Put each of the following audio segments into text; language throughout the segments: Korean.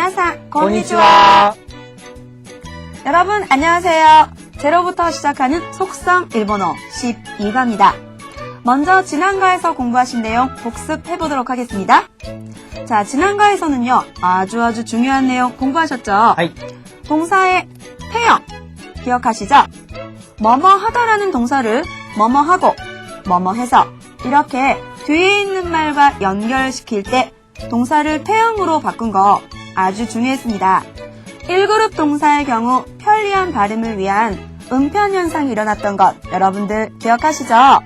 미나상, konnichiwa. 여러분, 안녕하세요. 제로부터 시작하는 속성 일본어 12과입니다. 먼저 지난과에서 공부하신 내용 복습해보도록 하겠습니다. 자, 지난과에서는요, 아주 중요한 내용 공부하셨죠? 하이. 동사의 태형, 기억하시죠? 뭐뭐 하다라는 동사를 뭐뭐 하고, 뭐뭐 해서, 이렇게 뒤에 있는 말과 연결시킬 때 동사를 태형으로 바꾼 거 아주 중요했습니다. 1그룹 동사의 경우 편리한 발음을 위한 음편 현상이 일어났던 것 여러분들 기억하시죠?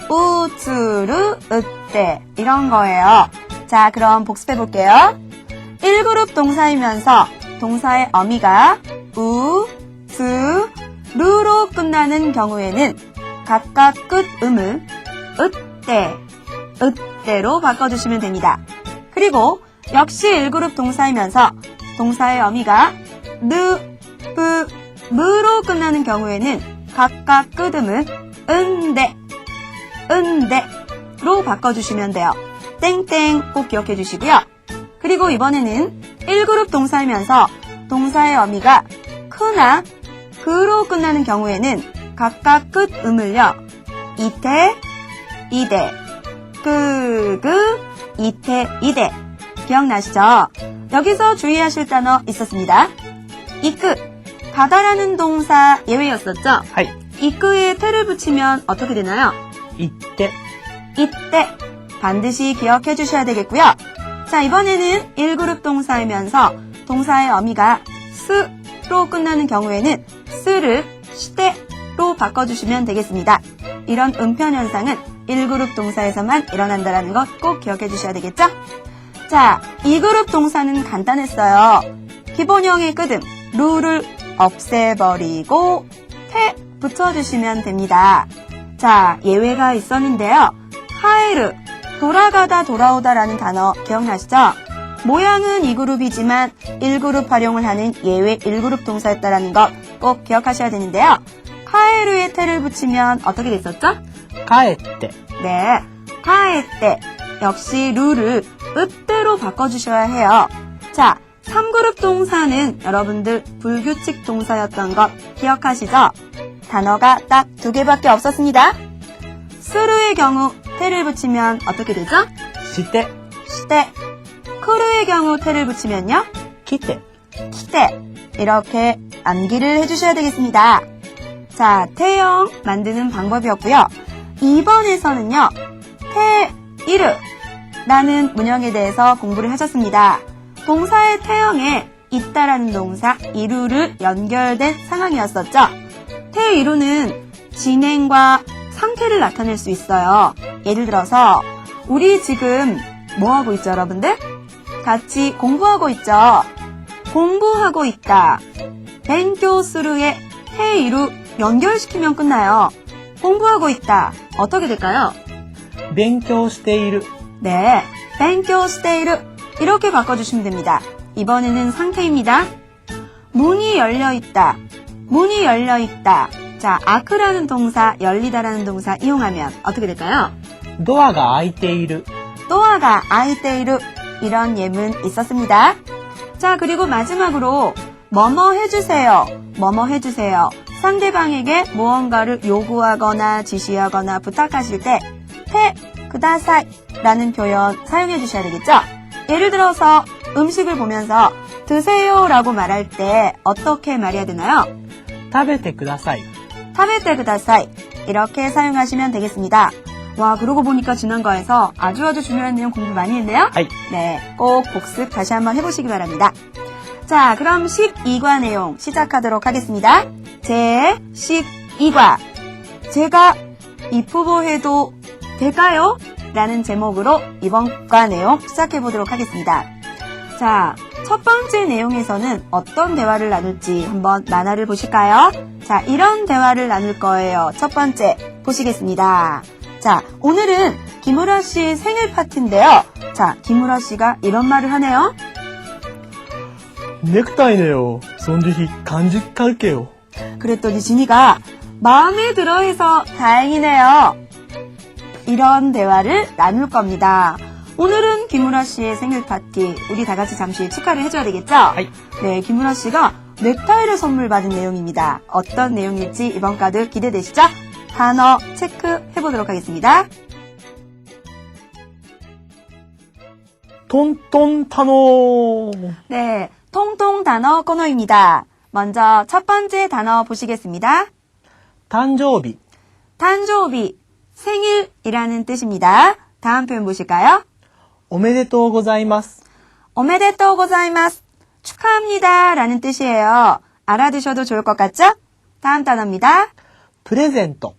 우츠르, 으떼 이런 거예요. 자, 그럼 복습해 볼게요. 1그룹 동사이면서 동사의 어미가 우, 스, 르로 끝나는 경우에는 각각 끝음을 으떼, 으떼로 바꿔주시면 됩니다. 그리고 역시 1그룹 동사이면서 동사의 어미가 르, 프, 무로 끝나는 경우에는 각각 끝음을 은데, 은데로 바꿔주시면 돼요. 땡땡 꼭 기억해 주시고요. 그리고 이번에는 1그룹 동사이면서 동사의 어미가 크나 그로 끝나는 경우에는 각각 끝음을요. 이테, 이데, 이테, 이데 기억나시죠? 여기서 주의하실 단어 있었습니다. 이끄, 가다라는 동사 예외였었죠? 하이. 이끄에 테를 붙이면 어떻게 되나요? 이때. 이때 반드시 기억해 주셔야 되겠고요. 자, 이번에는 1그룹 동사이면서 동사의 어미가 스로 끝나는 경우에는 스를 시대로 바꿔주시면 되겠습니다. 이런 음편 현상은 1그룹 동사에서만 일어난다는 것 꼭 기억해 주셔야 되겠죠? 자, 2그룹 동사는 간단했어요. 기본형의 끝음 루를 없애버리고 테 붙여주시면 됩니다. 자, 예외가 있었는데요. 하에르, 돌아가다 돌아오다라는 단어 기억나시죠? 모양은 2그룹이지만 1그룹 활용을 하는 예외 1그룹 동사였다라는 것 꼭 기억하셔야 되는데요. 카에르에 테를 붙이면 어떻게 됐었죠? 가에때. 네, 카에때 역시 루를 으때로 바꿔주셔야 해요. 자, 3그룹 동사는 여러분들 불규칙 동사였던 것 기억하시죠? 단어가 딱 2개밖에 없었습니다. 스르의 경우 테를 붙이면 어떻게 되죠? 시대. 시대. 크루의 경우 테를 붙이면요? 기대. 키대. 이렇게 암기를 해주셔야 되겠습니다. 자, 태형 만드는 방법이었고요. 2번에서는요. 테이르 라는 문형에 대해서 공부를 하셨습니다. 동사의 태형에 있다라는 동사 이루를 연결된 상황이었었죠. 테이루는 진행과 상태를 나타낼 수 있어요. 예를 들어서 우리 지금 뭐 하고 있죠, 여러분들? 같이 공부하고 있죠. 공부하고 있다. 벤교스루의 테이루 연결시키면 끝나요. 공부하고 있다. 어떻게 될까요? 勉強している. 네, 벤교스테이루 이렇게 바꿔주시면 됩니다. 이번에는 상태입니다. 문이 열려있다. 문이 열려있다. 자, 아크라는 동사, 열리다라는 동사 이용하면 어떻게 될까요? ドアが開いている. 또아가 아이테이루 이런 예문 있었습니다. 자, 그리고 마지막으로 뭐뭐 해주세요. 뭐뭐 해주세요. 상대방에게 무언가를 요구하거나 지시하거나 부탁하실 때 테, 그다사이 라는 표현 사용해 주셔야 되겠죠? 예를 들어서 음식을 보면서 드세요 라고 말할 때 어떻게 말해야 되나요? 食べてください. 타베테 그다사이 이렇게 사용하시면 되겠습니다. 와, 그러고 보니까 지난과에서 아주 중요한 내용 공부 많이 했네요? 하이. 네, 꼭 복습 다시 한번 해보시기 바랍니다. 자, 그럼 12과 내용 시작하도록 하겠습니다. 제 12과 제가 이프보해도 될까요? 라는 제목으로 이번 과 내용 시작해보도록 하겠습니다. 자, 첫 번째 내용에서는 어떤 대화를 나눌지 한번 만화를 보실까요? 자, 이런 대화를 나눌 거예요. 첫 번째 보시겠습니다. 자, 오늘은 김우라 씨의 생일 파티인데요. 자, 김우라 씨가 이런 말을 하네요. ネクタイねよ. 손주히 간직할게요. 그랬더니 진이가 마음에 들어해서 다행이네요. 이런 대화를 나눌 겁니다. 오늘은 김우라 씨의 생일 파티, 우리 다 같이 잠시 축하를 해줘야 되겠죠? 하이. 네, 김우라 씨가 넥타이를 선물 받은 내용입니다. 어떤 내용일지 이번 카드 기대되시죠? 단어 체크해보도록 하겠습니다. 톤톤 타노. 네, 통통 단어 코너입니다. 먼저 첫 번째 단어 보시겠습니다. 단조비. 단조비, 생일이라는 뜻입니다. 다음 표현 보실까요? 오메데토 고자이마스. 오메데토 고자이마스, 축하합니다 라는 뜻이에요. 알아두셔도 좋을 것 같죠? 다음 단어입니다. 프레젠토.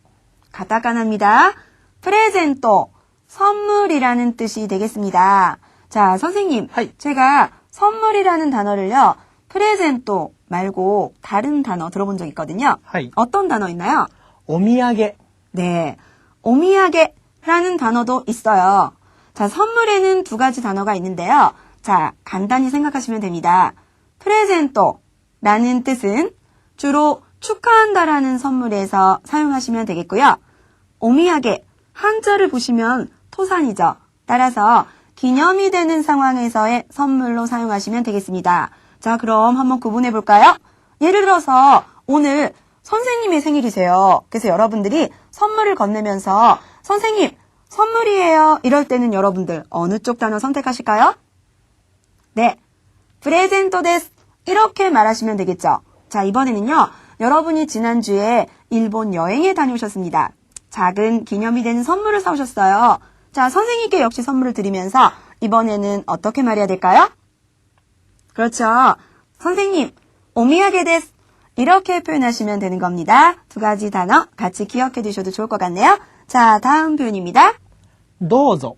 가타카나입니다. 프레젠토, 선물이라는 뜻이 되겠습니다. 자, 선생님, 하이. 제가 선물이라는 단어를요, 프레젠토 말고 다른 단어 들어본 적 있거든요. 하이. 어떤 단어 있나요? 오미야게. 네, 오미야게라는 단어도 있어요. 자, 선물에는 두 가지 단어가 있는데요. 자, 간단히 생각하시면 됩니다. 프레젠토라는 뜻은 주로 축하한다라는 선물에서 사용하시면 되겠고요. 오미야게, 한자를 보시면 토산이죠. 따라서 기념이 되는 상황에서의 선물로 사용하시면 되겠습니다. 자, 그럼 한번 구분해 볼까요? 예를 들어서 오늘 선생님의 생일이세요. 그래서 여러분들이 선물을 건네면서 선생님, 선물이에요. 이럴 때는 여러분들 어느 쪽 단어 선택하실까요? 네, 프레젠토 데스. 이렇게 말하시면 되겠죠. 자, 이번에는요. 여러분이 지난주에 일본 여행에 다녀오셨습니다. 작은 기념이 되는 선물을 사오셨어요. 자, 선생님께 역시 선물을 드리면서 이번에는 어떻게 말해야 될까요? 그렇죠. 선생님, 오미야게 데스. 이렇게 표현하시면 되는 겁니다. 두 가지 단어 같이 기억해 두셔도 좋을 것 같네요. 자, 다음 표현입니다. 도우조.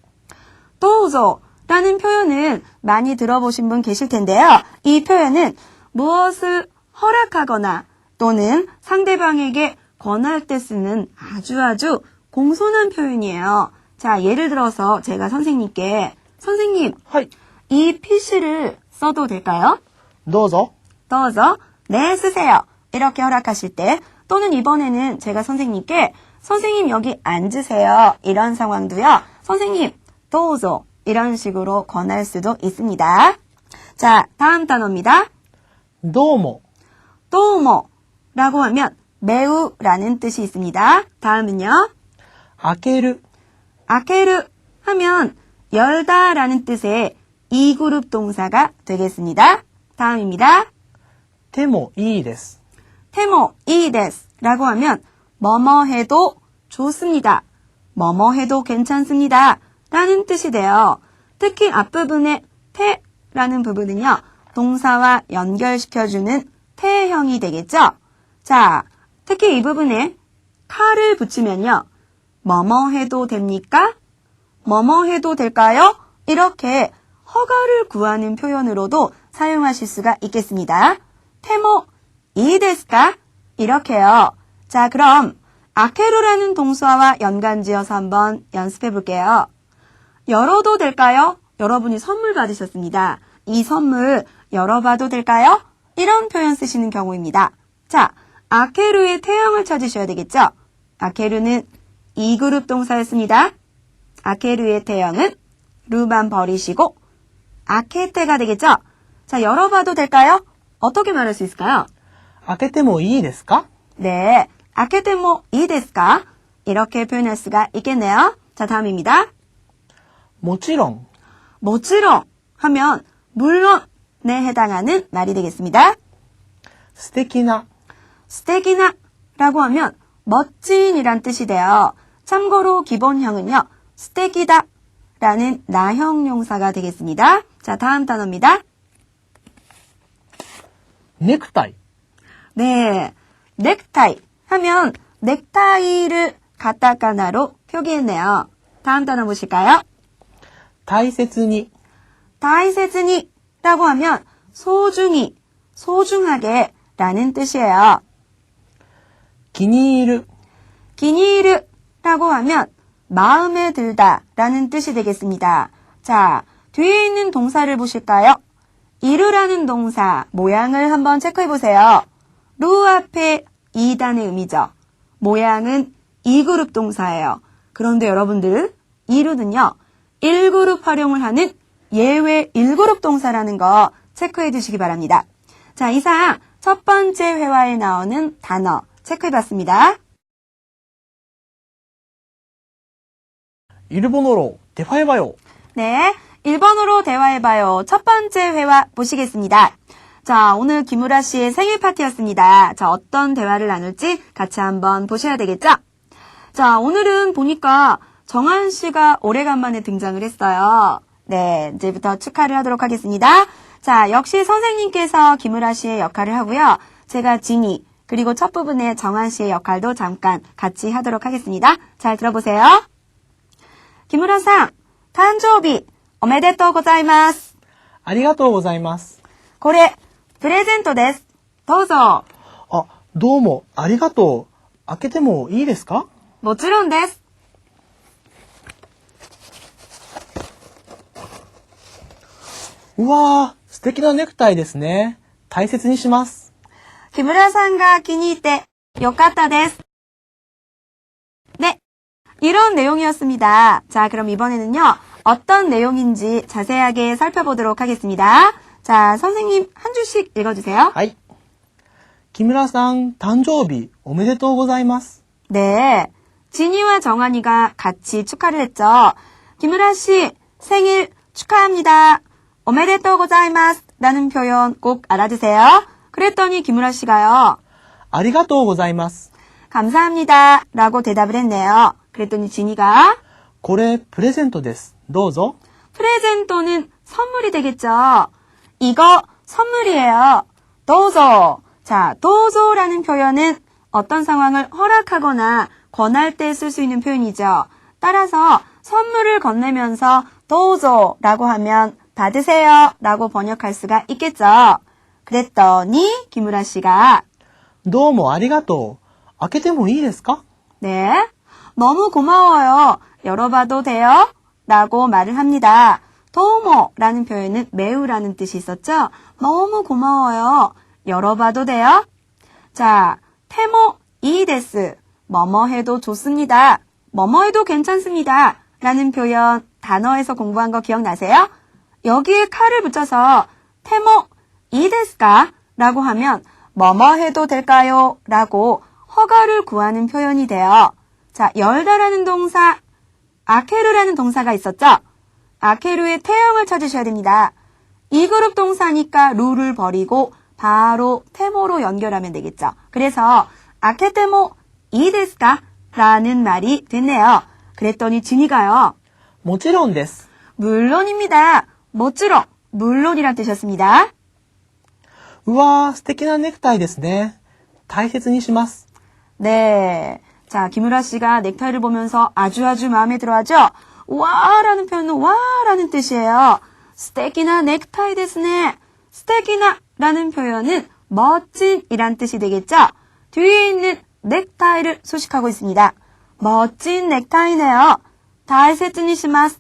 도우조라는 표현은 많이 들어보신 분 계실 텐데요. 이 표현은 무엇을 허락하거나 또는 상대방에게 권할 때 쓰는 아주 공손한 표현이에요. 자, 예를 들어서 제가 선생님께 선생님, 하이. 이 PC를 써도 될까요? 도우조. 떠서 네, 쓰세요. 이렇게 허락하실 때 또는 이번에는 제가 선생님께 선생님 여기 앉으세요. 이런 상황도요. 선생님, 도우조 이런 식으로 권할 수도 있습니다. 자, 다음 단어입니다. 도우모. 도우모라고 하면 매우라는 뜻이 있습니다. 다음은요. 아케르. 아케르 하면 열다라는 뜻의 이그룹 동사가 되겠습니다. 다음입니다. 테모 이 데스. 테모 이 데스라고 하면 뭐뭐 해도 좋습니다. 뭐뭐 해도 괜찮습니다. 라는 뜻이 돼요. 특히 앞부분의 테라는 부분은요. 동사와 연결시켜주는 태형이 되겠죠. 자, 특히 이 부분에 카를 붙이면요. 뭐뭐 해도 됩니까? 뭐뭐 해도 될까요? 이렇게 허가를 구하는 표현으로도 사용하실 수가 있겠습니다. 테모 이 데스까? 이렇게요. 자, 그럼 아케루라는 동사와 연관지어서 한번 연습해 볼게요. 열어도 될까요? 여러분이 선물 받으셨습니다. 이 선물 열어봐도 될까요? 이런 표현 쓰시는 경우입니다. 자, 아케루의 태형을 찾으셔야 되겠죠? 아케루는 이 그룹 동사였습니다. 아케루의 태형은 루만 버리시고 아케테가 되겠죠? 자, 열어봐도 될까요? 어떻게 말할 수 있을까요? 開けてもいいですか? 네, 아케테모 이 데스까? 이렇게 표현할 수가 있겠네요. 자, 다음입니다. もちろん. 모찌롱 하면 물론에 해당하는 말이 되겠습니다. 素敵な. 스테기나라고 하면 멋진이란 뜻이 돼요. 참고로 기본형은요. 스테기다라는 나형 용사가 되겠습니다. 자, 다음 단어입니다. ネクタイ. 네, 넥타이 하면 넥타이를 가타카나로 표기했네요. 다음 단어 보실까요? 大切に. 다이세즈니라고 하면 소중히, 소중하게 라는 뜻이에요. 気に入る. 기니르라고 하면 마음에 들다 라는 뜻이 되겠습니다. 자, 뒤에 있는 동사를 보실까요? 이르라는 동사 모양을 한번 체크해 보세요. 루 앞에 2단의 의미죠. 모양은 2그룹 동사예요. 그런데 여러분들 이루는요. 1그룹 활용을 하는 예외 1그룹 동사라는 거 체크해 두시기 바랍니다. 자, 이상 첫 번째 회화에 나오는 단어 체크해 봤습니다. 일본어로 대화해봐요. 네, 1번으로 대화해봐요. 첫 번째 회화 보시겠습니다. 자, 오늘 김우라 씨의 생일 파티였습니다. 자, 어떤 대화를 나눌지 같이 한번 보셔야 되겠죠? 자, 오늘은 보니까 정한 씨가 오래간만에 등장을 했어요. 네, 이제부터 축하를 하도록 하겠습니다. 자, 역시 선생님께서 김우라 씨의 역할을 하고요. 제가 지니, 그리고 첫 부분에 정한 씨의 역할도 잠깐 같이 하도록 하겠습니다. 잘 들어보세요. 김우라さん、誕生日おめでとうございます。ありがとうございます。これ、プレゼントです。どうぞ。あ、どうもありがとう。開けてもいいですか？もちろんです。うわー、素敵なネクタイですね。大切にします。木村さんが気に入ってよかったです。 네, 이런 내용이었습니다. 자, 그럼 이번에는요. 어떤 내용인지 자세하게 살펴보도록 하겠습니다. 자, 선생님 한 줄씩 읽어주세요. はい。木村さん、誕生日おめでとうございます。 네, 진이와 정한이가 같이 축하를 했죠. 김우라 씨 생일 축하합니다. 오메데또 고자이마스 라는 표현 꼭 알아두세요. 그랬더니 김우라 씨가요. ありがとうございます。 감사합니다 라고 대답을 했네요. 그랬더니 진이가 これプレゼントです。どうぞ。 프레젠토는 선물이 되겠죠. 이거 선물이에요. 도zo. 자, 도zo라는 표현은 어떤 상황을 허락하거나 권할 때 쓸 수 있는 표현이죠. 따라서 선물을 건네면서 도zo라고 하면 받으세요 라고 번역할 수가 있겠죠. 그랬더니 김우라 씨가 どうもありがとう。開けてもいいですか？ 네, 너무 고마워요. 열어봐도 돼요? 라고 말을 합니다. 도모라는 표현은 매우라는 뜻이 있었죠. 너무 고마워요. 열어봐도 돼요? 자, 테모 이데스. 뭐뭐 해도 좋습니다. 뭐뭐 해도 괜찮습니다. 라는 표현 단어에서 공부한 거 기억나세요? 여기에 칼을 붙여서 테모 이데스까? 라고 하면 뭐뭐 해도 될까요? 라고 허가를 구하는 표현이 돼요. 자, 열다라는 동사, 아케르라는 동사가 있었죠? 아케르의 태형을 찾으셔야 됩니다. 이 그룹 동사니까 루를 버리고 바로 테모로 연결하면 되겠죠. 그래서 아케테모 이데스까? 라는 말이 됐네요. 그랬더니 진이가요. もちろんです。 물론입니다. 모찌로 물론이란 뜻이었습니다. うわー、素敵なネクタイですね。大切にします。 네. 자, 김우라 씨가 넥타이를 보면서 아주 마음에 들어하죠? 와라는 표현은 와라는 뜻이에요. 스테키나 넥타이 데스네. 스테키나라는 표현은 멋진이란 뜻이 되겠죠? 뒤에 있는 넥타이를 소식하고 있습니다. 멋진 넥타이네요. 다이세츠니시마스.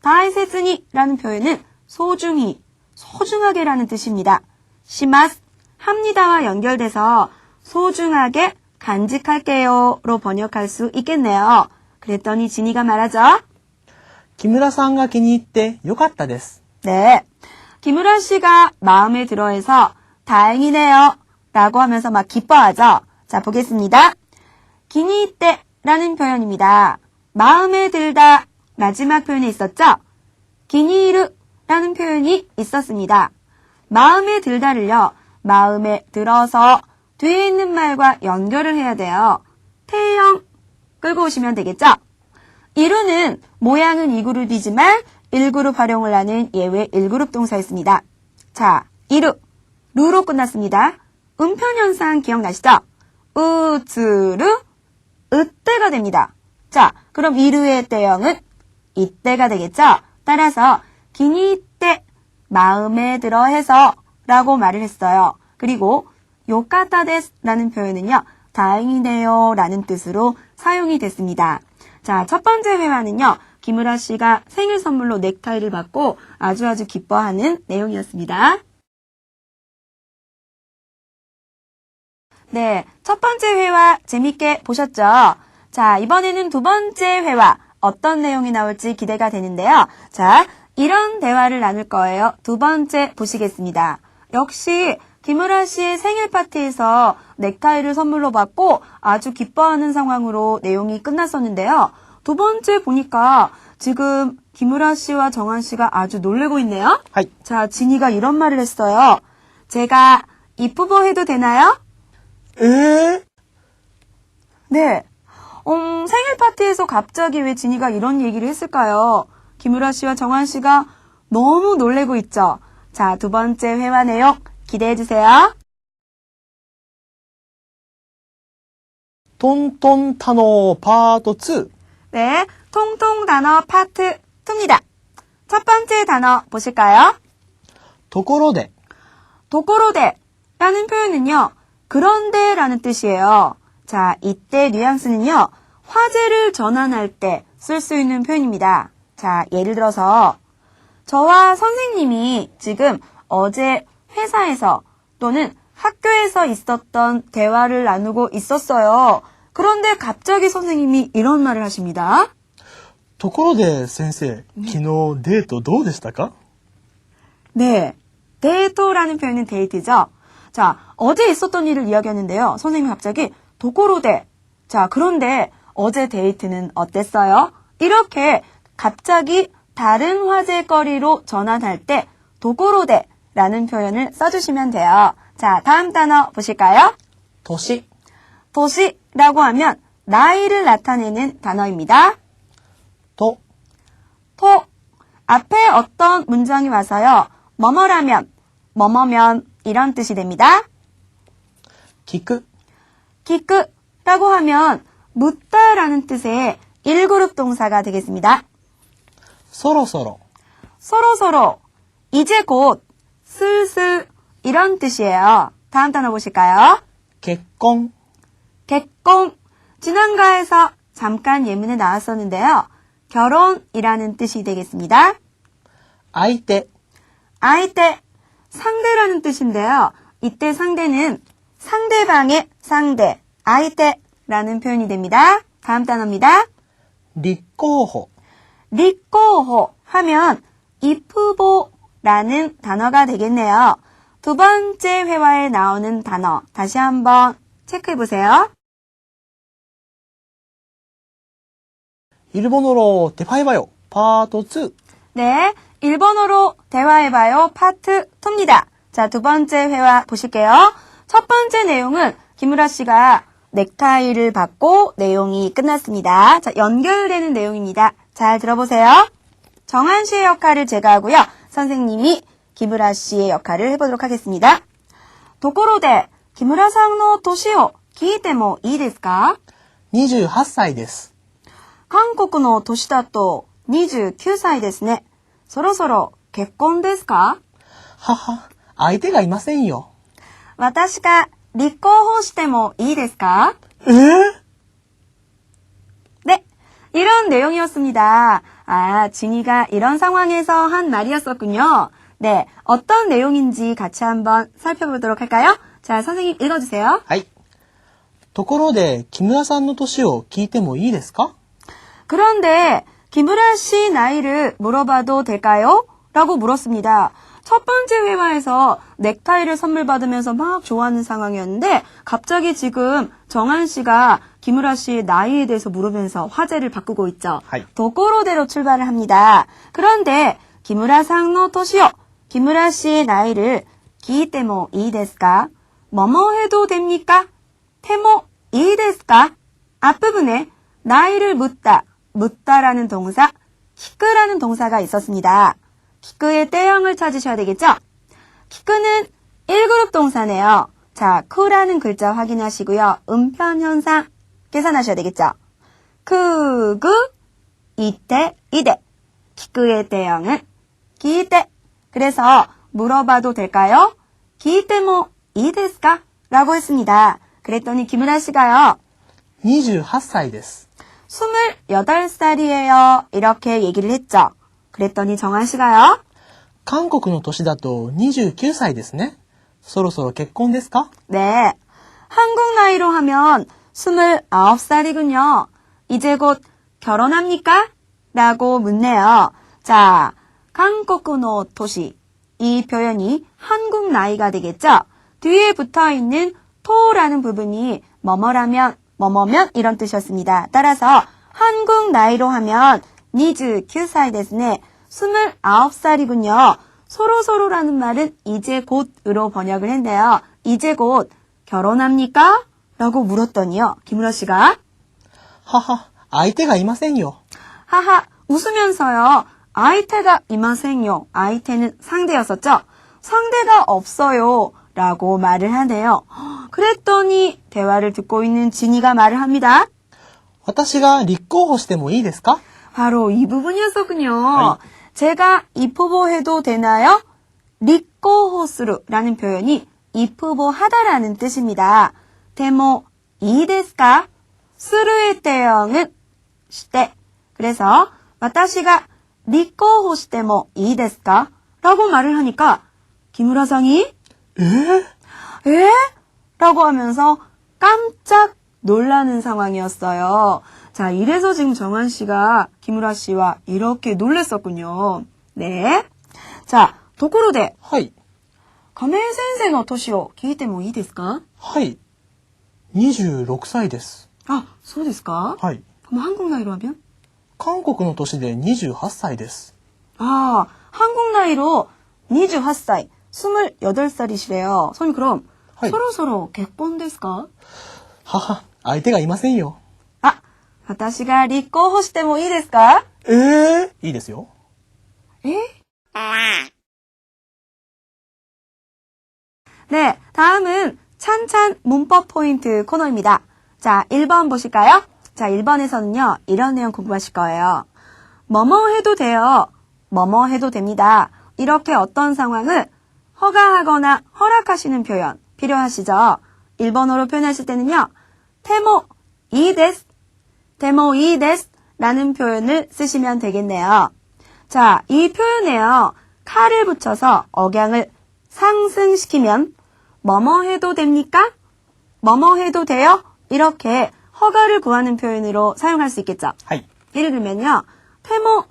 다이세츠니라는 표현은 소중히, 소중하게라는 뜻입니다. 시마스, 합니다와 연결돼서 소중하게 간직할게요로 번역할 수 있겠네요. 그랬더니 진이가 말하죠. 木村さんが気に入ってよかったです。 네, 김우라 씨가 마음에 들어해서 다행이네요 라고 하면서 막 기뻐하죠. 자, 보겠습니다. 기니떼라는 표현입니다. 마음에 들다 마지막 표현에 있었죠. 기니르라는 표현이 있었습니다. 마음에 들다를요. 마음에 들어서 뒤에 있는 말과 연결을 해야 돼요. 태형 끌고 오시면 되겠죠. 이루는 모양은 2그룹이지만 1그룹 활용을 하는 예외 1그룹 동사였습니다. 자, 이루, 루로 끝났습니다. 음편현상 기억나시죠? 우츠르, 으때가 됩니다. 자, 그럼 이루의 때형은 이때가 되겠죠? 따라서 기니때, 마음에 들어 해서 라고 말을 했어요. 그리고 요카타데스라는 표현은요. 다행이네요 라는 뜻으로 사용이 됐습니다. 자, 첫 번째 회화는요. 김우라 씨가 생일 선물로 넥타이를 받고 아주 기뻐하는 내용이었습니다. 네, 첫 번째 회화 재밌게 보셨죠? 자, 이번에는 두 번째 회화 어떤 내용이 나올지 기대가 되는데요. 자, 이런 대화를 나눌 거예요. 두 번째 보시겠습니다. 역시 김우라 씨의 생일 파티에서 넥타이를 선물로 받고 아주 기뻐하는 상황으로 내용이 끝났었는데요. 두 번째 보니까 지금 김우라 씨와 정한 씨가 아주 놀래고 있네요. はい。 자, 진이가 이런 말을 했어요. 제가 이쁘보 해도 되나요? えー、 네. 생일 파티에서 갑자기 왜 진이가 이런 얘기를 했을까요? 김우라 씨와 정한 씨가 너무 놀래고 있죠. 자, 두 번째 회화 내용 기대해 주세요. トントンタのパート2。 네, 통통 단어 파트 2입니다. 첫 번째 단어 보실까요? ところで、 도코로데라는 표현은요. 그런데라는 뜻이에요. 자, 이때 뉘앙스는요. 화제를 전환할 때 쓸 수 있는 표현입니다. 자, 예를 들어서 저와 선생님이 지금 어제 회사에서 또는 학교에서 있었던 대화를 나누고 있었어요. 그런데 갑자기 선생님이 이런 말을 하십니다. ところで先生、昨日デートどうでしたか？ 네, 데이토라는 표현은 데이트죠. 자, 어제 있었던 일을 이야기하는데요. 선생님이 갑자기 도코로데. 자, 그런데 어제 데이트는 어땠어요? 이렇게 갑자기 다른 화제거리로 전환할 때 도코로데라는 표현을 써주시면 돼요. 자, 다음 단어 보실까요? 年、 도시라고 하면 나이를 나타내는 단어입니다. と、 토, 앞에 어떤 문장이 와서요. 뭐뭐라면, 뭐뭐면 이런 뜻이 됩니다. 聞く、 기끄라고 하면 묻다라는 뜻의 1그룹 동사가 되겠습니다. そろそろ、 서로서로, 이제 곧, 슬슬 이런 뜻이에요. 다음 단어 보실까요? 結婚、 개꽁, 지난가에서 잠깐 예문에 나왔었는데요. 결혼이라는 뜻이 되겠습니다. 相手、 아이때, 상대라는 뜻인데요. 이때 상대는 상대방의 상대, 아이때라는 표현이 됩니다. 다음 단어입니다. 立候補、 리꼬호 하면 이프보라는 단어가 되겠네요. 두 번째 회화에 나오는 단어 다시 한번 체크해 보세요. 일본어로 대화해봐요. 파트 2. 네, 일본어로 대화해봐요. 파트 2입니다. 자, 두 번째 회화 보실게요. 첫 번째 내용은 김우라 씨가 넥타이를 받고 내용이 끝났습니다. 자, 연결되는 내용입니다. 잘 들어보세요. 정한 씨의 역할을 제가 하고요. 선생님이 김우라 씨의 역할을 해보도록 하겠습니다. ところで、木村さんの年を聞いてもいいですか? 28歳です。韓国の年だと29歳ですね。そろそろ結婚ですか? はは、相手がいませんよ。私が立候補してもいいですか? 네, 이런 내용이었습니다. 아, 진이가 이런 상황에서 한 말이었었군요. 네, 어떤 내용인지 같이 한번 살펴보도록 할까요? 자, 선생님 읽어주세요. はい。ところで、木村さんの年を聞いてもいいですか? 그런데 김우라 씨 나이를 물어봐도 될까요? 라고 물었습니다. 첫 번째 회화에서 넥타이를 선물 받으면서 막 좋아하는 상황이었는데 갑자기 지금 정한 씨가 김우라 씨의 나이에 대해서 물으면서 화제를 바꾸고 있죠. 하이. 도코로대로 출발을 합니다. 그런데 김우라 상노 토시오, 김우라 씨의 나이를 기이테모 이데스까? 뭐뭐 해도 됩니까? 테모 이데스까? 앞부분에 나이를 묻다라는 동사, 키크라는 동사가 있었습니다. 키크의 때형을 찾으셔야 되겠죠? 키크는 1그룹 동사네요. 자, 쿠라는 글자 확인하시고요. 음편 현상 계산하셔야 되겠죠? 크그, 이때, 이데. 키크의 때형은 기이테. 그래서 물어봐도 될까요? 기이테모 이데스까? 라고 했습니다. 그랬더니 김우라 씨가요. 28歳です。 28살이에요. 이렇게 얘기를 했죠. 그랬더니 정한 씨가요. 韓国の年だと29歳ですね。そろそろ結婚ですか? 네. 한국 나이로 하면 29살이군요. 이제 곧 결혼합니까? 라고 묻네요. 자, 한국의 도시. 이 표현이 한국 나이가 되겠죠? 뒤에 붙어있는 토라는 부분이 뭐뭐라면, 뭐뭐면 이런 뜻이었습니다. 따라서 한국 나이로 하면 29살 됐네. 29살이군요. 서로서로라는 말은 이제 곧으로 번역을 했는데요. 이제 곧 결혼합니까? 라고 물었더니요. 김우라 씨가 하하, 相手がいませんよ. 하하 웃으면서요. 아이테가 이마생요. 아이테는 상대였었죠. 상대가 없어요. 라고 말을 하네요. 그랬더니 대화를 듣고 있는 진이가 말을 합니다. 私が立候補してもいいですか? 바로 이 부분이었었군요. 제가 입후보해도 되나요? 리코호스루라는 표현이 입후보하다라는 뜻입니다. 데모 이ですか? 스루의 때형은 시대. 그래서 私が 리코호시테모 이ですか? 라고 말을 하니까 김우라상이 에? 라고 하면서 깜짝 놀라는 상황이었어요. 자, 이래서 지금 정한 씨가 김우라 씨와 이렇게 놀랬었군요. 네. 자, 도코로데 はい。亀井先生の年を聞いてもいいですか? はい。26歳です。 아, そうですか? はい。 그럼 한국 나이로 하면? 韓国の年で28歳です。 아, 한국 나이로 28살, 28살이시래요. 선생님 그럼 하이. 서로서로結婚ですか?はは、相手がいませんよ。 아, 私が立候補してもいいですか?いいですよ。 에? 네, 다음은 찬찬 문법 포인트 코너입니다. 자, 1번 보실까요? 자, 1번에서는요, 이런 내용 공부하실 거예요. 뭐뭐 해도 돼요. 뭐뭐 해도 됩니다. 이렇게 어떤 상황을 허가하거나 허락하시는 표현 필요하시죠? 일본어로 표현하실 때는요, 테모 이 데스, 테모 이 데스 라는 표현을 쓰시면 되겠네요. 자, 이 표현에요, 카를 붙여서 억양을 상승시키면 뭐뭐 해도 됩니까? 뭐뭐 해도 돼요? 이렇게 허가를 구하는 표현으로 사용할 수 있겠죠. はい。 예를 들면요. 테모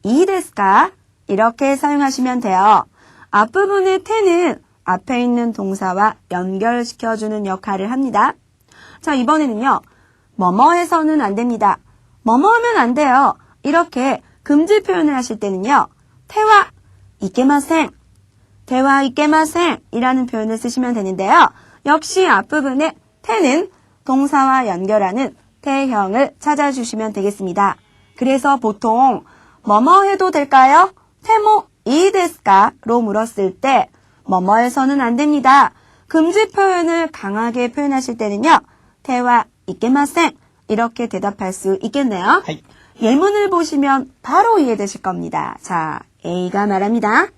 이ですか? 이렇게 사용하시면 돼요. 앞부분의 테는 앞에 있는 동사와 연결시켜주는 역할을 합니다. 자, 이번에는요. 뭐뭐 해서는 안 됩니다. 뭐뭐 하면 안 돼요. 이렇게 금지 표현을 하실 때는요. 테와 이케마센, 테와 이케마센 이라는 표현을 쓰시면 되는데요. 역시 앞부분에 테는 동사와 연결하는 태형을 찾아주시면 되겠습니다. 그래서 보통 뭐뭐 해도 될까요? 테모 이ですか? 로 물었을 때 뭐뭐 해서는 안 됩니다. 금지 표현을 강하게 표현하실 때는요. 테와 이케마센 이렇게 대답할 수 있겠네요. はい。 예문을 보시면 바로 이해되실 겁니다. 자, A가 말합니다.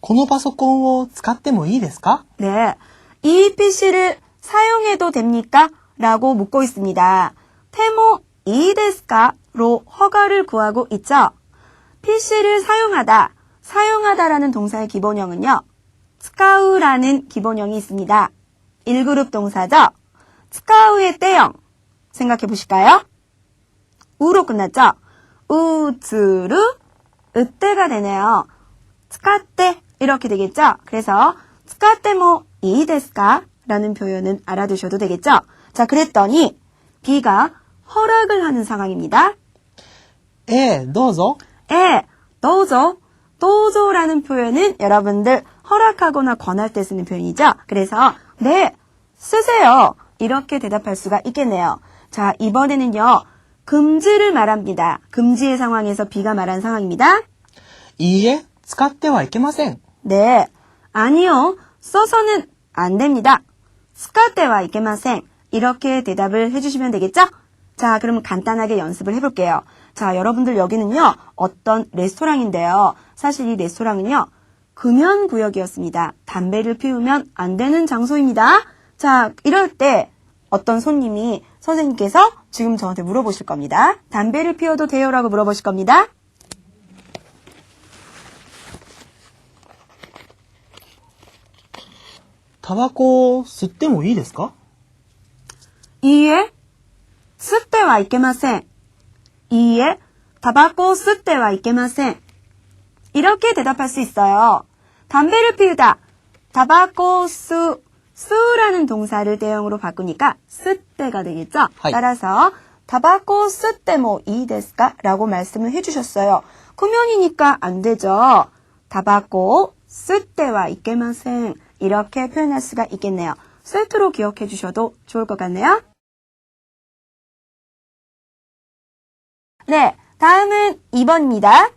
このパソコンを使ってもいいですか? 네, 이 PC를 사용해도 됩니까? 라고 묻고 있습니다. 테모 이ですか? 로 허가를 구하고 있죠. PC를 사용하다, 사용하다라는 동사의 기본형은요. 使う라는 기본형이 있습니다. 1그룹 동사죠. 使う의 때형 생각해 보실까요? 우로 끝났죠? 우츠루, 으때가 되네요. 使って이렇게 되겠죠? 그래서 使ってもいいですか? 라는 표현은 알아두셔도 되겠죠? 자, 그랬더니 B가 허락을 하는 상황입니다. どうぞ。 도저, 도저라는 표현은 여러분들 허락하거나 권할 때 쓰는 표현이죠. 그래서 네, 쓰세요. 이렇게 대답할 수가 있겠네요. 자, 이번에는요. 금지를 말합니다. 금지의 상황에서 B가 말한 상황입니다. いいえ、使ってはいけません。 네, 아니요. 써서는 안 됩니다. 使ってはいけません. 이렇게 대답을 해주시면 되겠죠? 자, 그럼 간단하게 연습을 해볼게요. 자, 여러분들 여기는요. 어떤 레스토랑인데요. 사실 이 레스토랑은요. 금연구역이었습니다. 담배를 피우면 안 되는 장소입니다. 자, 이럴 때 어떤 손님이 선생님께서 지금 저한테 물어보실 겁니다. 담배를 피워도 돼요? 라고 물어보실 겁니다. 타바코 吸ってもいいですか? 이에 吸ってはいけません. 이에 타바코吸ってはいけません. 이렇게 대답할 수 있어요. 담배를 피우다. 타바코 쓰라는 동사를 대형으로 바꾸니까 吸って가 되겠죠? 하이. 따라서 타바코 吸ってもいいですか? 라고 말씀을 해주셨어요. 구면이니까 안 되죠. 타바코 吸ってはいけません. 이렇게 표현할 수가 있겠네요. 세트로 기억해 주셔도 좋을 것 같네요. 네, 다음은 2번입니다.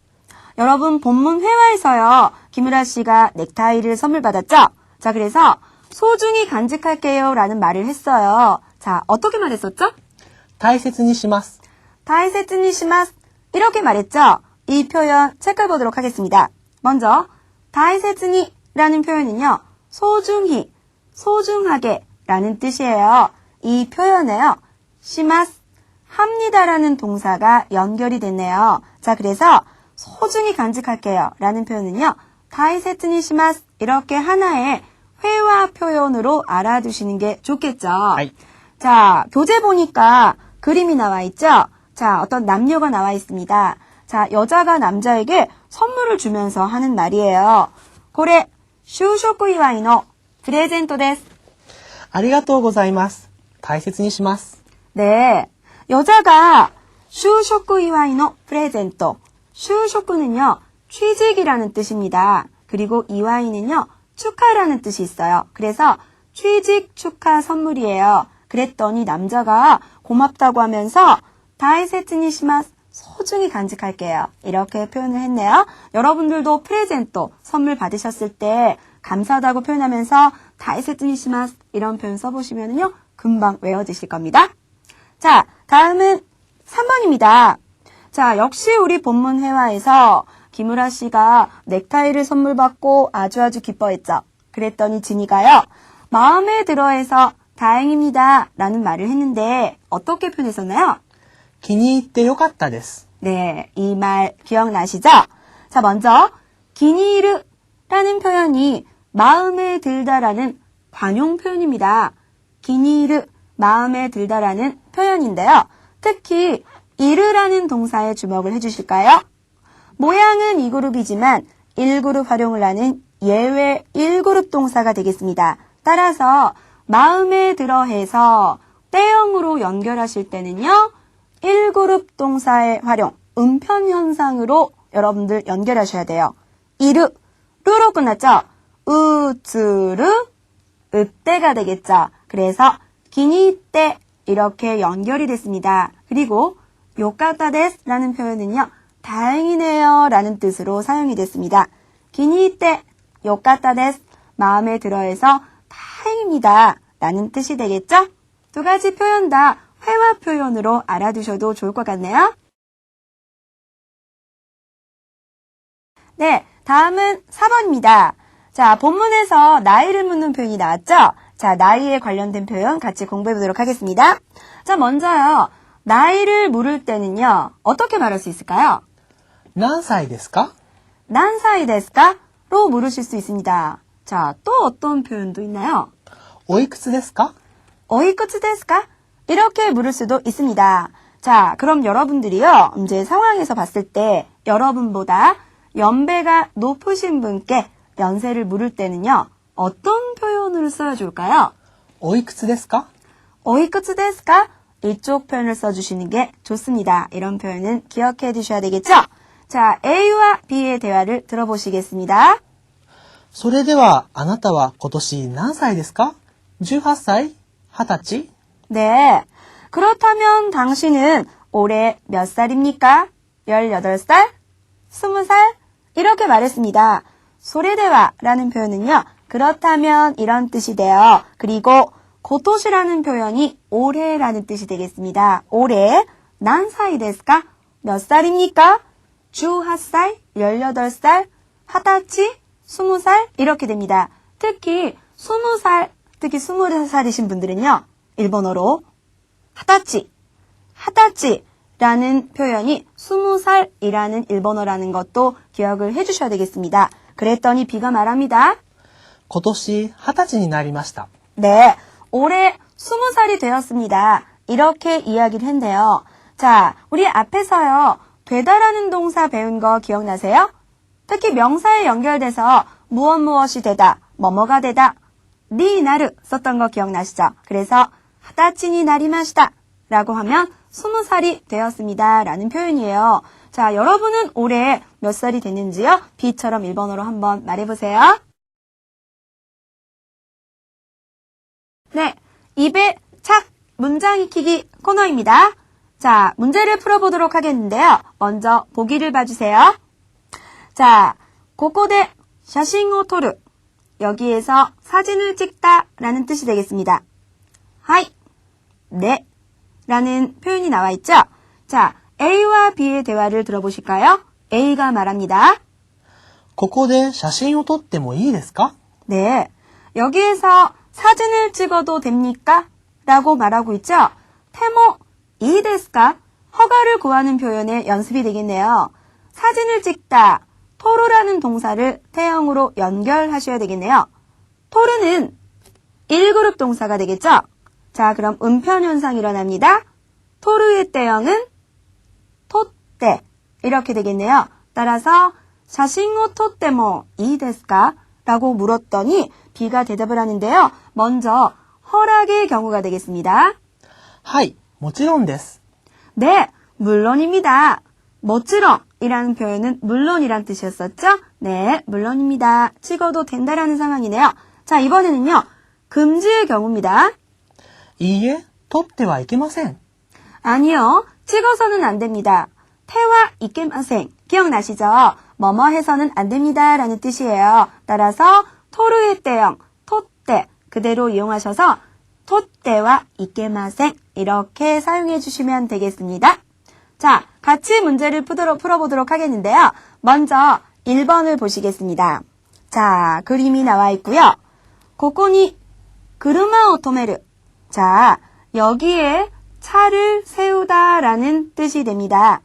여러분 본문 회화에서요. 김우라 씨가 넥타이를 선물 받았죠? 자, 그래서 소중히 간직할게요 라는 말을 했어요. 자, 어떻게 말했었죠? 大切にします. 大切にします. 이렇게 말했죠? 이 표현 체크해보도록 하겠습니다. 먼저 大切に라는 표현은요. 소중히, 소중하게 라는 뜻이에요. 이 표현에요. します, 합니다라는 동사가 연결이 됐네요. 자, 그래서 소중히 간직할게요 라는 표현은요. 大切にします. 이렇게 하나의 회화 표현으로 알아두시는 게 좋겠죠. 하이. 자, 교재 보니까 그림이 나와 있죠? 자, 어떤 남녀가 나와 있습니다. 자, 여자가 남자에게 선물을 주면서 하는 말이에요. これ, 就職祝いのプレゼントです. ありがとうございます. 大切にします. 네, 여자가 就職祝いのプレゼント. 就職는요, 취직이라는 뜻입니다. 그리고 이와이는요, 축하라는 뜻이 있어요. 그래서 취직 축하 선물이에요. 그랬더니 남자가 고맙다고 하면서 大切にします. 소중히 간직할게요. 이렇게 표현을 했네요. 여러분들도 프레젠토 선물 받으셨을 때 감사하다고 표현하면서 大切にします. 이런 표현 써보시면요 금방 외워지실 겁니다. 자, 다음은 3번입니다. 자, 역시 우리 본문 회화에서 김우라 씨가 넥타이를 선물 받고 아주 기뻐했죠. 그랬더니 진이가요. 마음에 들어해서 다행입니다 라는 말을 했는데 어떻게 표현했었나요? 気に入ってよかったです. 네, 이 말 기억나시죠? 자, 먼저 기니르라는 표현이 마음에 들다라는 관용 표현입니다. 기니르, 마음에 들다라는 표현인데요. 특히 이르라는 동사에 주목을 해주실까요? 모양은 2그룹이지만 1그룹 활용을 하는 예외 1그룹 동사가 되겠습니다. 따라서 마음에 들어 해서 때형으로 연결하실 때는요. 1그룹 동사의 활용, 음편 현상으로 여러분들 연결하셔야 돼요. 이르, 르로 끝났죠? 우츠르, 으때가 되겠죠? 그래서 기니때 이렇게 연결이 됐습니다. 그리고 요까타 데스 라는 표현은요. 다행이네요 라는 뜻으로 사용이 됐습니다. 기니때 요까타 데스, 마음에 들어해서 다행입니다 라는 뜻이 되겠죠? 두 가지 표현 다 회화 표현으로 알아두셔도 좋을 것 같네요. 네, 다음은 4번입니다. 자, 본문에서 나이를 묻는 표현이 나왔죠? 자, 나이에 관련된 표현 같이 공부해 보도록 하겠습니다. 자, 먼저요. 나이를 물을 때는요. 어떻게 말할 수 있을까요? 何歳ですか? 何歳ですか? 로 물으실 수 있습니다. 자, 또 어떤 표현도 있나요? おいくつですか? おいくつですか? 이렇게 물을 수도 있습니다. 자, 그럼 여러분들이요. 이제 상황에서 봤을 때 여러분보다 연배가 높으신 분께 연세를 물을 때는요. 어떤 표현을 써야 좋을까요? おいくつですか? おいくつですか? 이쪽 표현을 써주시는 게 좋습니다. 이런 표현은 기억해 두셔야 되겠죠? 자, A와 B의 대화를 들어보시겠습니다. それではあなたは今年何歳ですか? 18歳? 20歳? 네. 그렇다면 당신은 올해 몇 살입니까? 18살? 20살? 이렇게 말했습니다. 소레대와라는 표현은요. 그렇다면 이런 뜻이 돼요. 그리고 고토시라는 표현이 올해라는 뜻이 되겠습니다. 올해 난사이 데스까? 몇 살입니까? 18살, 18살, 20살, 20살 이렇게 됩니다. 특히 20살, 특히 20살이신 분들은요. 일본어로 하다치라는 표현이 20살이라는 일본어라는 것도 기억을 해주셔야 되겠습니다. 그랬더니 B가 말합니다. 今年20歳になりました. 네, 올해 20살이 되었습니다. 이렇게 이야기를 했네요. 자, 우리 앞에서요. 되다라는 동사 배운 거 기억나세요? 특히 명사에 연결돼서 무엇이 되다, 뭐뭐가 되다, 니 나르 썼던 거 기억나시죠? 그래서 하다치니 나리마시다 라고 하면 20살이 되었습니다 라는 표현이에요. 자, 여러분은 올해 몇 살이 됐는지요? B처럼 1번으로 한번 말해보세요. 네, 입에 착 문장 익히기 코너입니다. 자, 문제를 풀어보도록 하겠는데요. 먼저 보기를 봐주세요. 자, 고코데 샤싱을 토르. 여기에서 사진을 찍다 라는 뜻이 되겠습니다. 하이, 네 라는 표현이 나와 있죠. 자, A와 B의 대화를 들어보실까요? A가 말합니다. ここで写真を撮ってもいいですか? 네, 여기에서 사진을 찍어도 됩니까? 라고 말하고 있죠. 테모 이 데스까? 허가를 구하는 표현의 연습이 되겠네요. 사진을 찍다, 토르라는 동사를 태형으로 연결하셔야 되겠네요. 토르는 1그룹 동사가 되겠죠? 자, 그럼 음편 현상이 일어납니다. 토르의 때형은 토때 이렇게 되겠네요. 따라서 샤싱오 토때모 이 데스까? 라고 물었더니 B가 대답을 하는데요. 먼저 허락의 경우가 되겠습니다. はい、もちろんです. 네, 물론입니다. 모찌렁 이라는 표현은 물론이란 뜻이었었죠? 네, 물론입니다. 찍어도 된다라는 상황이네요. 자, 이번에는요. 금지의 경우입니다. いいえ、撮ってはいけません. 아니요, 찍어서는 안 됩니다. 태와 이케마생 기억나시죠? 뭐뭐 해서는 안 됩니다 라는 뜻이에요. 따라서 토르의 때형, 토때 그대로 이용하셔서 토때와 이케마생 이렇게 사용해 주시면 되겠습니다. 자, 같이 문제를 풀어보도록 하겠는데요. 먼저 1번을 보시겠습니다. 자, 그림이 나와 있고요. 고코니 그르마오 토메르. 자, 여기에 차를 세우다 라는 뜻이 됩니다.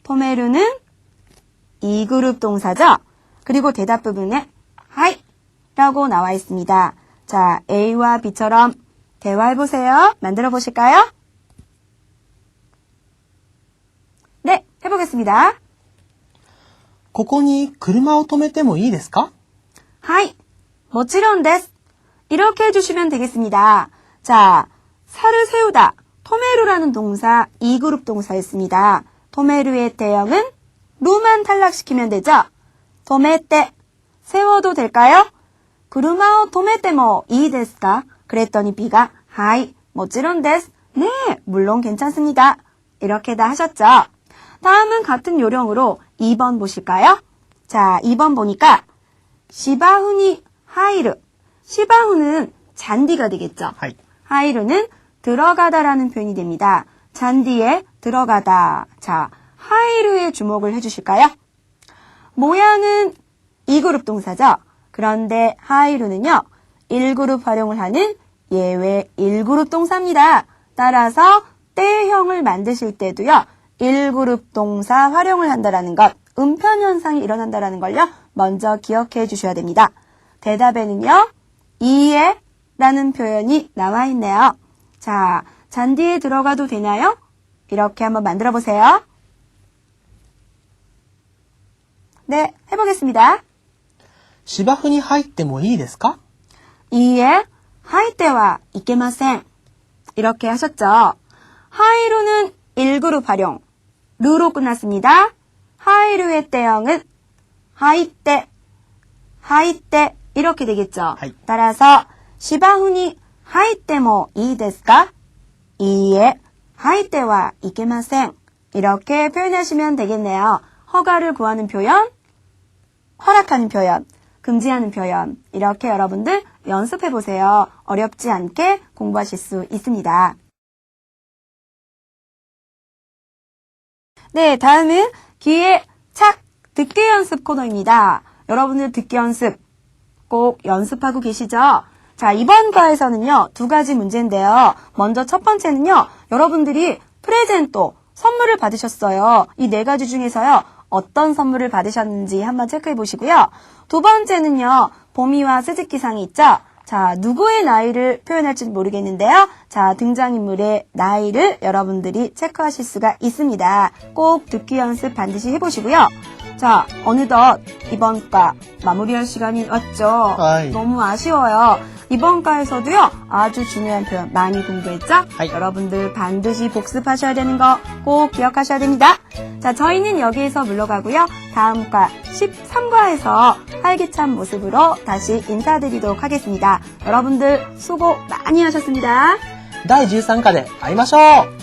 토메르는 2그룹 동사죠. 그리고 대답 부분에 하이 라고 나와 있습니다. 자, A와 B처럼 대화해보세요. 만들어 보실까요? 네, 해보겠습니다. ここに車を止めてもいいですか? 하이, 모찌론 데스. 이렇게 해주시면 되겠습니다. 자, 살을 세우다. 토메루라는 동사 2그룹 동사였습니다. 토메루의 대형은 루만 탈락시키면 되죠. 토메떼, 세워도 될까요? 구르마오 토메떼모 이 데스까? 그랬더니 B가 하이, 모찌론 데스. 네, 물론 괜찮습니다. 이렇게 다 하셨죠. 다음은 같은 요령으로 2번 보실까요? 자, 2번 보니까 시바후니 하이르. 시바후는 잔디가 되겠죠. はい。 하이르는 들어가다라는 표현이 됩니다. 잔디에 들어가다. 자, 하이르에 주목을 해주실까요? 모양은 2그룹 동사죠. 그런데 하이르는요. 1그룹 활용을 하는 예외 1그룹 동사입니다. 따라서 때형을 만드실 때도요. 1그룹 동사 활용을 한다라는 것, 음편 현상이 일어난다라는 걸요. 먼저 기억해 주셔야 됩니다. 대답에는요. 이에 라는 표현이 나와 있네요. 자, 잔디에 들어가도 되나요? 이렇게 한번 만들어 보세요. 네, 해보겠습니다. 芝生に入ってもいいですか? 이에 하이테와 이케마센. 이렇게 하셨죠. 하이루는 1그룹 활용. 루로 끝났습니다. 하이루의 때형은 하이테, 하이테 이렇게 되겠죠. 하이. 따라서 시바후니 하이테모 이 데스까? 이에 하이테와 이케마센. 이렇게 표현하시면 되겠네요. 허가를 구하는 표현, 허락하는 표현, 금지하는 표현. 이렇게 여러분들 연습해보세요. 어렵지 않게 공부하실 수 있습니다. 네, 다음은 귀에 착 듣기 연습 코너입니다. 여러분들 듣기 연습 꼭 연습하고 계시죠? 자, 이번 과에서는요, 2가지 문제인데요. 먼저 첫 번째는요, 여러분들이 프레젠토, 선물을 받으셨어요. 이 4가지 중에서요, 어떤 선물을 받으셨는지 한번 체크해 보시고요. 두 번째는요, 보미와 스즈키상이 있죠? 자, 누구의 나이를 표현할지 모르겠는데요. 자, 등장인물의 나이를 여러분들이 체크하실 수가 있습니다. 꼭 듣기 연습 반드시 해보시고요. 자, 어느덧 이번 과 마무리할 시간이 왔죠. 아이. 너무 아쉬워요. 이번 과에서도요, 아주 중요한 표현 많이 공부했죠? 아이. 여러분들 반드시 복습하셔야 되는 거 꼭 기억하셔야 됩니다. 자, 저희는 여기에서 물러가고요. 다음 과 13과에서 활기찬 모습으로 다시 인사드리도록 하겠습니다. 여러분들 수고 많이 하셨습니다. 第13課で会いましょう